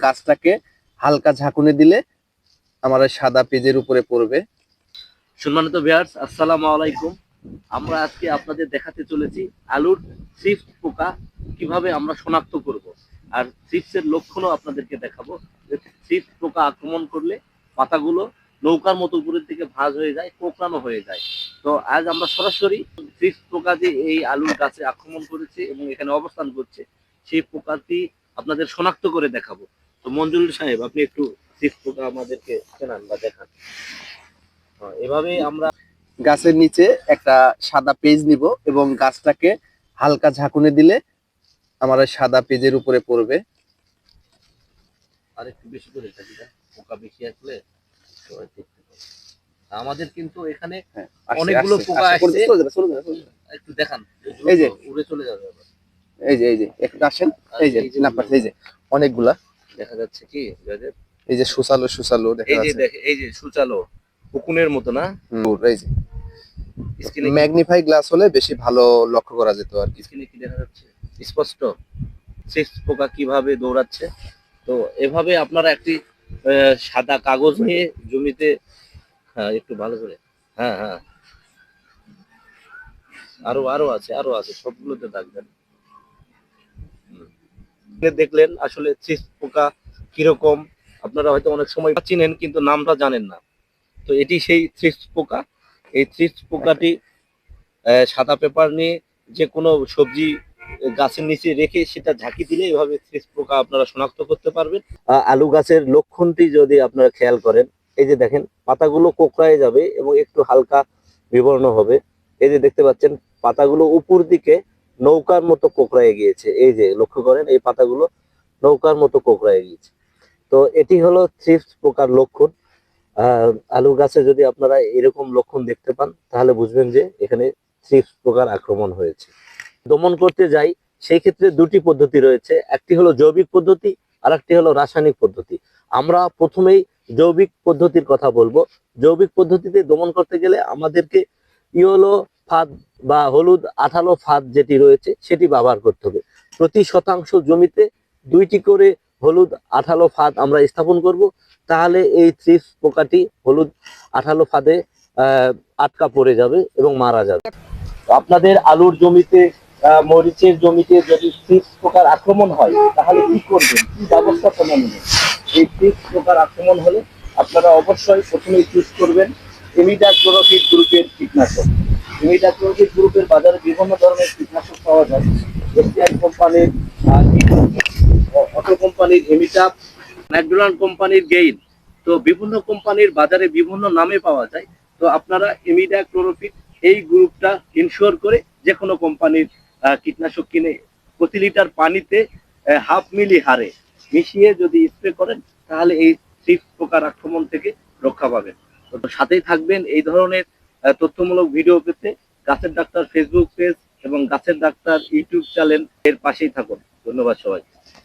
গাছটাকে হালকা ঝাঁকুনি দিলে আমার ওই সাদা পেজের উপরে পড়বে। সম্মানিত ভিউয়ার্স, আসসালামু আলাইকুম। আমরা আজকে আপনাদের দেখাতে চলেছি আলুর থ্রিপ্স পোকা কিভাবে আমরা শনাক্ত করব, আর থ্রিপ্সের লক্ষণও আপনাদেরকে দেখাবো। যে থ্রিপ্স পোকা আক্রমণ করলে পাতাগুলো নৌকার মতো উপরের দিকে ভাঁজ হয়ে যায়, কোঁকড়ানো হয়ে যায়। তো আজ আমরা সরাসরি থ্রিপ্স পোকা যে এই আলুর গাছে আক্রমণ করেছে এবং এখানে অবস্থান করছে সেই পোকাটি আপনাদের শনাক্ত করে দেখাবো। তো মঞ্জুরুল সাহেব, আপনি একটু থ্রিপ্স পোকা আমাদেরকে চেনান বা দেখান। এভাবে আমরা গাছের নিচে একটা সাদা পেজ নিব এবং গাছটাকে হালকা ঝাঁকুনি দিলে আমার ওই সাদা পেজের উপরে পড়বে। আর একটু বেশি করে থাকি, পোকা বেশি আসলে সবাই দেখতে পাবে। আমাদের কিন্তু এখানে অনেকগুলো পোকা আসছে, একটু দেখান। এই যে উড়ে চলে যাবে আবার। এই যে একটু আসেন, এই যে এই যে অনেকগুলা দেখা যাচ্ছে কি, এই যে সুসালো দেখা যাচ্ছে। এই যে সুচালো উকুনের মতো না। এই যে ম্যাগনিফাই গ্লাস হলে বেশি ভালো লক্ষ্য করা যেত আর কি। স্ক্রিনে কি দেখা যাচ্ছে স্পষ্ট থ্রিপ্স পোকা কিভাবে দৌড়াচ্ছে। তো এভাবে আপনারা একটি সাদা কাগজ নিয়ে জমিতে, হ্যাঁ একটু ভালো করে, হ্যাঁ হ্যাঁ আরো আছে সবগুলোতে দাগ দেন। দেখলেন আসলে থ্রিপ্স পোকা কিরকম, আপনারা হয়তো অনেক সময় চিনেন কিন্তু নামটা জানেন না। তো এটি সেই থ্রিপ্স পোকা। এই থ্রিপ্স পোকাটি সাদা পেপার নিয়ে যে কোনো সবজি গাছের নিচে রেখে সেটা ঝাঁকি দিলে এভাবে থ্রিপ্স পোকা আপনারা শনাক্ত করতে পারবেন। আলু গাছের লক্ষণটি যদি আপনারা খেয়াল করেন, এই যে দেখেন পাতাগুলো কোঁকড়ায় যাবে এবং একটু হালকা বিবর্ণ হবে। এই যে দেখতে পাচ্ছেন পাতাগুলো উপর দিকে নৌকার মতো কোঁকড়ায় গিয়েছে। এই যে লক্ষ্য করেন এই পাতাগুলো নৌকার মতো কোঁকড়ায় গিয়েছে। তো এটি হলো থ্রিপ্স পোকার লক্ষণ। আলু গাছে যদি আপনারা এরকম লক্ষণ দেখতে পান তাহলে বুঝবেন যে এখানে থ্রিপ্স পোকার আক্রমণ হয়েছে। দমন করতে যাই সেই ক্ষেত্রে দুটি পদ্ধতি রয়েছে, একটি হলো জৈবিক পদ্ধতি আর একটি হলো রাসায়নিক পদ্ধতি। আমরা প্রথমেই জৈবিক পদ্ধতির কথা বলবো। জৈবিক পদ্ধতিতে দমন করতে গেলে আমাদেরকে ইয়েলো ফাঁদ বা হলুদ আঠালো ফাঁদ যেটি রয়েছে সেটি ব্যবহার করতে হবে। প্রতি শতাংশ জমিতে 2টি করে হলুদ আঠালো ফাঁদ আমরা স্থাপন করব, তাহলে এই থ্রিপ্স পোকাটি হলুদ আঠালো ফাঁদে আটকা পড়ে যাবে এবং মারা যাবে। আপনাদের আলুর জমিতে, মরিচের জমিতে যদি থ্রিপ্স পোকার আক্রমণ হয় তাহলে কি করবেন, কি ব্যবস্থাপনা নেবেন? এই থ্রিপ্স পোকার আক্রমণ হলে আপনারা অবশ্যই প্রথমেই চুজ করবেন ইমিডাক্লোরোপিড গ্রুপের কীটনাশক। ইমিডাক্লোরোপিড গ্রুপের বাজারে বিভিন্ন ধরনের কীটনাশক পাওয়া যায়। এসটিআই কোম্পানির, অটো কোম্পানির এমিটাপ, ম্যাকডোনাল্ড কোম্পানির গেইন। তো বিভিন্ন কোম্পানির বাজারে বিভিন্ন নামে পাওয়া যায়। তো আপনারা ইমিডাক্লোরোপিড এই গ্রুপটা ইনশিওর করে যে কোনো কোম্পানির কীটনাশক কিনে প্রতি লিটার পানিতে 1/2 মিলি হারে মিশিয়ে যদি স্প্রে করেন তাহলে এই থ্রিপ্স পোকার আক্রমণ থেকে রক্ষা পাবেন। তো সাথেই থাকবেন এই ধরনের তথ্যমূলক ভিডিও পেতে গাছের ডাক্তার ফেসবুক পেজ এবং গাছের ডাক্তার ইউটিউব চ্যানেল এর পাশেই থাকুন। ধন্যবাদ সবাই।